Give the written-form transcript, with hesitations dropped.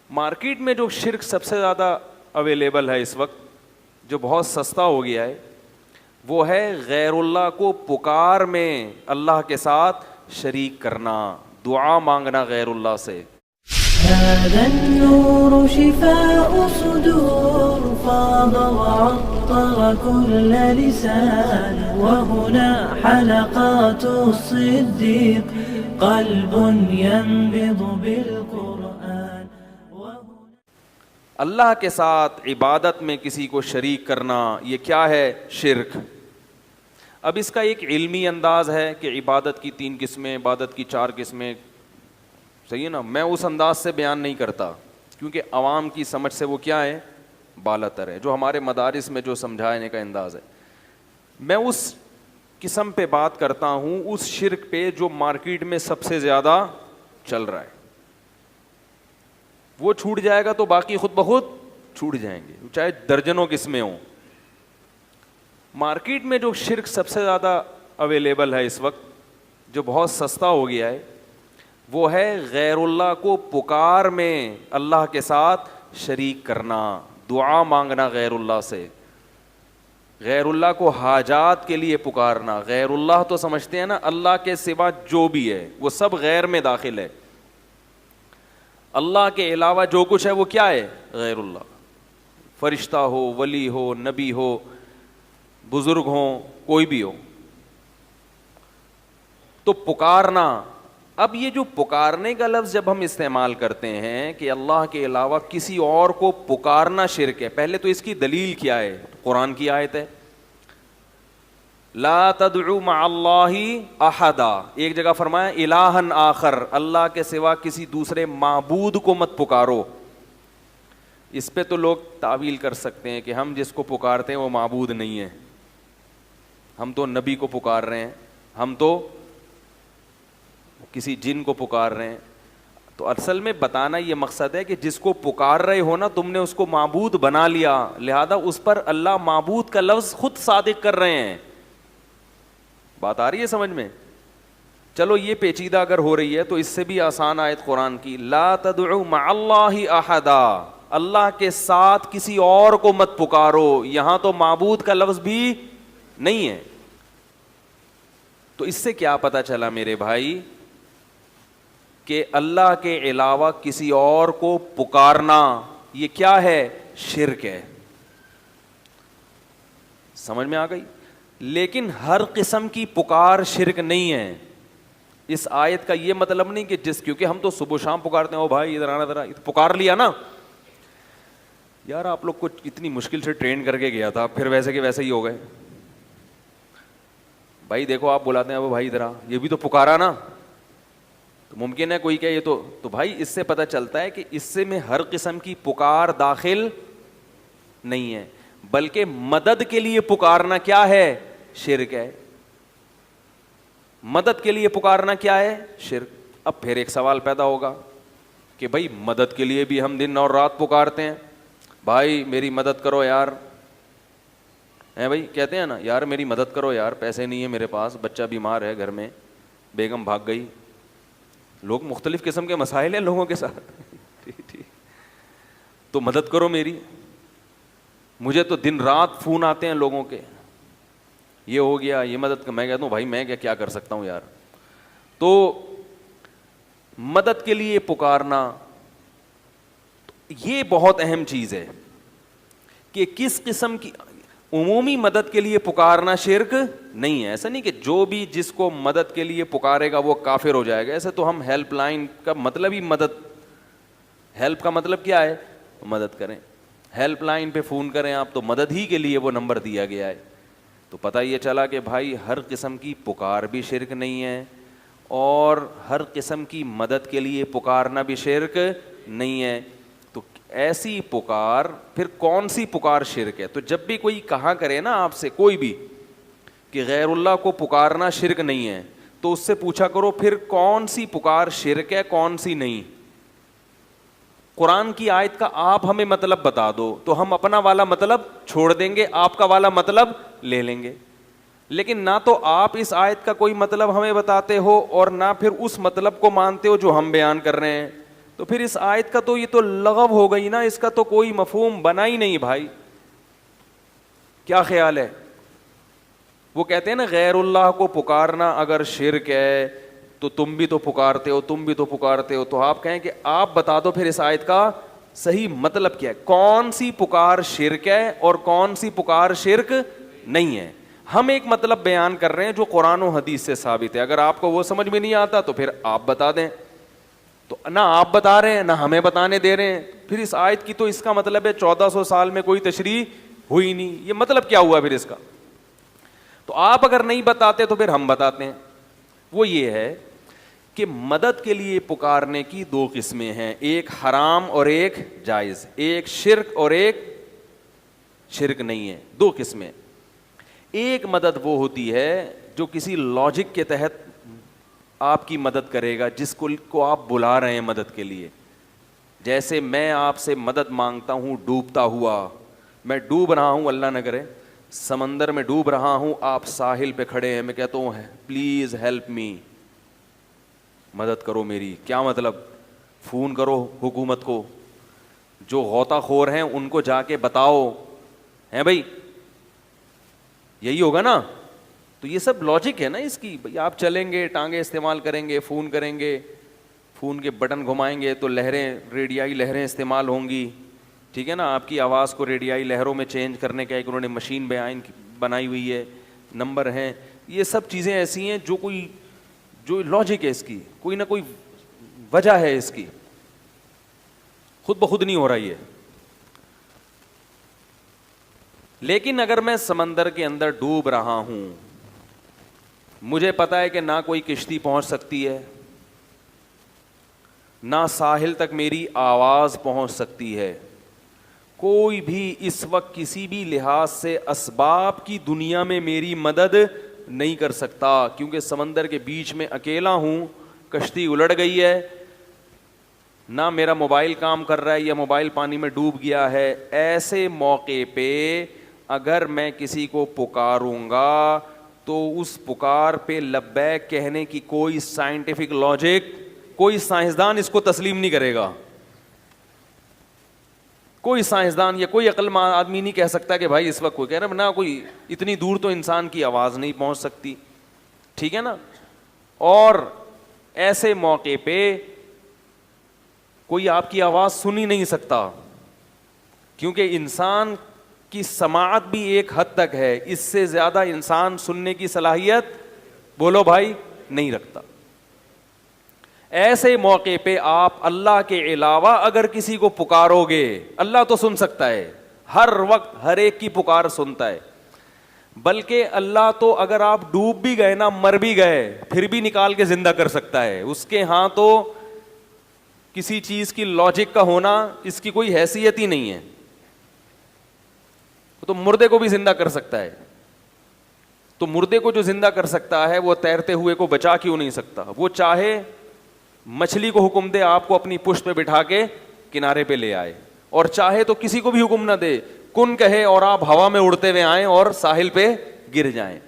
Market میں جو شرک سب سے زیادہ اویلیبل ہے اس وقت, جو بہت سستا ہو گیا ہے, وہ ہے غیر اللہ کو پکار میں اللہ کے ساتھ شریک کرنا, دعا مانگنا غیر اللہ سے. هذا النور شفاء صدور فاض وعطر كل لسان وهنا حلقات الصديق قلب ينبض بالقرآن. اللہ کے ساتھ عبادت میں کسی کو شریک کرنا, یہ کیا ہے؟ شرک. اب اس کا ایک علمی انداز ہے کہ عبادت کی 3 قسمیں, عبادت کی 4 قسمیں, صحیح ہے نا. میں اس انداز سے بیان نہیں کرتا کیونکہ عوام کی سمجھ سے وہ کیا ہے, بالاتر ہے. جو ہمارے مدارس میں جو سمجھانے کا انداز ہے, میں اس قسم پہ بات کرتا ہوں, اس شرک پہ جو مارکیٹ میں سب سے زیادہ چل رہا ہے. وہ چھوٹ جائے گا تو باقی خود بخود چھوٹ جائیں گے, چاہے درجنوں قسمیں ہوں. مارکیٹ میں جو شرک سب سے زیادہ اویلیبل ہے اس وقت, جو بہت سستا ہو گیا ہے, وہ ہے غیر اللہ کو پکار میں اللہ کے ساتھ شریک کرنا, دعا مانگنا غیر اللہ سے, غیر اللہ کو حاجات کے لیے پکارنا. غیر اللہ تو سمجھتے ہیں نا, اللہ کے سوا جو بھی ہے وہ سب غیر میں داخل ہے. اللہ کے علاوہ جو کچھ ہے وہ کیا ہے؟ غیر اللہ. فرشتہ ہو, ولی ہو, نبی ہو, بزرگ ہوں, کوئی بھی ہو, تو پکارنا. اب یہ جو پکارنے کا لفظ جب ہم استعمال کرتے ہیں کہ اللہ کے علاوہ کسی اور کو پکارنا شرک ہے, پہلے تو اس کی دلیل کیا ہے؟ قرآن کی آیت ہے, لا تدعو مع اللہ احدا. ایک جگہ فرمایا الہا آخر, اللہ کے سوا کسی دوسرے معبود کو مت پکارو. اس پہ تو لوگ تعویل کر سکتے ہیں کہ ہم جس کو پکارتے ہیں وہ معبود نہیں ہے, ہم تو نبی کو پکار رہے ہیں, ہم تو کسی جن کو پکار رہے ہیں. تو اصل میں بتانا یہ مقصد ہے کہ جس کو پکار رہے ہو نا, تم نے اس کو معبود بنا لیا, لہذا اس پر اللہ معبود کا لفظ خود صادق کر رہے ہیں. بات آ رہی ہے سمجھ میں؟ چلو یہ پیچیدہ اگر ہو رہی ہے تو اس سے بھی آسان آیت قرآن کی, لا تدعو مع اللہ احدا, اللہ کے ساتھ کسی اور کو مت پکارو. یہاں تو معبود کا لفظ بھی نہیں ہے. تو اس سے کیا پتہ چلا میرے بھائی کہ اللہ کے علاوہ کسی اور کو پکارنا یہ کیا ہے؟ شرک ہے. سمجھ میں آ گئی؟ لیکن ہر قسم کی پکار شرک نہیں ہے. اس آیت کا یہ مطلب نہیں کہ کیونکہ ہم تو صبح شام پکارتے ہیں, او بھائی ادھر آنا, ذرا پکار لیا نا یار, آپ لوگ کو اتنی مشکل سے ٹرین کر کے گیا تھا, پھر ویسے کہ ویسے ہی ہو گئے. بھائی دیکھو آپ بلاتے ہیں, او بھائی ادھر آ, یہ بھی تو پکارا نا. تو ممکن ہے کوئی کہ یہ تو بھائی اس سے پتہ چلتا ہے کہ اس سے میں ہر قسم کی پکار داخل نہیں ہے, بلکہ مدد کے لیے پکارنا کیا ہے؟ شرک ہے. مدد کے لیے پکارنا کیا ہے؟ شرک. اب پھر ایک سوال پیدا ہوگا کہ بھائی مدد کے لیے بھی ہم دن اور رات پکارتے ہیں, بھائی میری مدد کرو یار, ہیں بھائی کہتے ہیں نا, یار میری مدد کرو یار, پیسے نہیں ہیں میرے پاس, بچہ بیمار ہے گھر میں, بیگم بھاگ گئی. لوگ مختلف قسم کے مسائل ہیں لوگوں کے ساتھ, ٹھیک تو مدد کرو میری. مجھے تو دن رات فون آتے ہیں لوگوں کے, یہ ہو گیا, یہ مدد. میں کہتا ہوں بھائی میں کیا کر سکتا ہوں یار. تو مدد کے لیے پکارنا یہ بہت اہم چیز ہے کہ کس قسم کی. عمومی مدد کے لیے پکارنا شرک نہیں ہے. ایسا نہیں کہ جو بھی جس کو مدد کے لیے پکارے گا وہ کافر ہو جائے گا. ایسے تو ہم ہیلپ لائن کا مطلب ہی مدد, ہیلپ کا مطلب کیا ہے؟ مدد کریں. ہیلپ لائن پہ فون کریں آپ تو مدد ہی کے لیے وہ نمبر دیا گیا ہے. تو پتہ یہ چلا کہ بھائی ہر قسم کی پکار بھی شرک نہیں ہے, اور ہر قسم کی مدد کے لیے پکارنا بھی شرک نہیں ہے. تو ایسی پکار, پھر کون سی پکار شرک ہے؟ تو جب بھی کوئی کہا کرے نا آپ سے کوئی بھی کہ غیر اللہ کو پکارنا شرک نہیں ہے, تو اس سے پوچھا کرو پھر کون سی پکار شرک ہے کون سی نہیں. قرآن کی آیت کا آپ ہمیں مطلب بتا دو تو ہم اپنا والا مطلب چھوڑ دیں گے, آپ کا والا مطلب لے لیں گے. لیکن نہ تو آپ اس آیت کا کوئی مطلب ہمیں بتاتے ہو اور نہ پھر اس مطلب کو مانتے ہو جو ہم بیان کر رہے ہیں. تو پھر اس آیت کا تو یہ تو لغو ہو گئی نا, اس کا تو کوئی مفہوم بنا ہی نہیں بھائی. کیا خیال ہے؟ وہ کہتے ہیں نا غیر اللہ کو پکارنا اگر شرک ہے تو تم بھی تو پکارتے ہو, تم بھی تو پکارتے ہو. تو آپ کہیں کہ آپ بتا دو پھر اس آیت کا صحیح مطلب کیا ہے, کون سی پکار شرک ہے اور کون سی پکار شرک نہیں ہے. ہم ایک مطلب بیان کر رہے ہیں جو قرآن و حدیث سے ثابت ہے. اگر آپ کو وہ سمجھ میں نہیں آتا تو پھر آپ بتا دیں. تو نہ آپ بتا رہے ہیں نہ ہمیں بتانے دے رہے ہیں. پھر اس آیت کی تو اس کا مطلب ہے 1400 سال میں کوئی تشریح ہوئی نہیں. یہ مطلب کیا ہوا پھر اس کا؟ تو آپ اگر نہیں بتاتے تو پھر ہم بتاتے ہیں. وہ یہ ہے کہ مدد کے لیے پکارنے کی دو قسمیں ہیں, ایک حرام اور ایک جائز, ایک شرک اور ایک شرک نہیں ہے. دو قسمیں. ایک مدد وہ ہوتی ہے جو کسی لاجک کے تحت آپ کی مدد کرے گا, جس کو آپ بلا رہے ہیں مدد کے لیے. جیسے میں آپ سے مدد مانگتا ہوں ڈوبتا ہوا, میں ڈوب رہا ہوں, اللہ نہ کرے سمندر میں ڈوب رہا ہوں, آپ ساحل پہ کھڑے ہیں, میں کہتا ہوں پلیز ہیلپ می, مدد کرو میری. کیا مطلب؟ فون کرو حکومت کو, جو غوطہ خور ہیں ان کو جا کے بتاؤ, ہیں بھائی, یہی ہوگا نا. تو یہ سب لاجک ہے نا اس کی. بھائی آپ چلیں گے, ٹانگیں استعمال کریں گے, فون کریں گے, فون کے بٹن گھمائیں گے تو لہریں, ریڈیائی لہریں استعمال ہوں گی, ٹھیک ہے نا. آپ کی آواز کو ریڈیائی لہروں میں چینج کرنے کا ایک انہوں نے مشین بنائی ہوئی ہے, نمبر ہیں. یہ سب چیزیں ایسی ہیں جو لاجک ہے اس کی, کوئی نہ کوئی وجہ ہے اس کی, خود بخود نہیں ہو رہی ہے. لیکن اگر میں سمندر کے اندر ڈوب رہا ہوں, مجھے پتا ہے کہ نہ کوئی کشتی پہنچ سکتی ہے, نہ ساحل تک میری آواز پہنچ سکتی ہے, کوئی بھی اس وقت کسی بھی لحاظ سے اسباب کی دنیا میں میری مدد نہیں کر سکتا, کیونکہ سمندر کے بیچ میں اکیلا ہوں, کشتی الٹ گئی ہے, نہ میرا موبائل کام کر رہا ہے یا موبائل پانی میں ڈوب گیا ہے. ایسے موقع پہ اگر میں کسی کو پکاروں گا تو اس پکار پہ لبیک کہنے کی کوئی سائنٹیفک لاجک, کوئی سائنسدان اس کو تسلیم نہیں کرے گا. کوئی سائنسدان یا کوئی عقل مند آدمی نہیں کہہ سکتا کہ بھائی اس وقت کوئی کہہ رہا ہے, نہ کوئی اتنی دور تو انسان کی آواز نہیں پہنچ سکتی, ٹھیک ہے نا. اور ایسے موقع پہ کوئی آپ کی آواز سن ہی نہیں سکتا, کیونکہ انسان کی سماعت بھی ایک حد تک ہے, اس سے زیادہ انسان سننے کی صلاحیت بولو بھائی نہیں رکھتا. ایسے موقع پہ آپ اللہ کے علاوہ اگر کسی کو پکارو گے, اللہ تو سن سکتا ہے, ہر وقت ہر ایک کی پکار سنتا ہے, بلکہ اللہ تو اگر آپ ڈوب بھی گئے نا, مر بھی گئے, پھر بھی نکال کے زندہ کر سکتا ہے. اس کے ہاں تو کسی چیز کی لاجک کا ہونا اس کی کوئی حیثیت ہی نہیں ہے. تو مردے کو بھی زندہ کر سکتا ہے. تو مردے کو جو زندہ کر سکتا ہے وہ تیرتے ہوئے کو بچا کیوں نہیں سکتا؟ وہ چاہے مچھلی کو حکم دے آپ کو اپنی پشت پہ بٹھا کے کنارے پہ لے آئے, اور چاہے تو کسی کو بھی حکم نہ دے, کن کہے اور آپ ہوا میں اڑتے ہوئے آئیں اور ساحل پہ گر جائیں.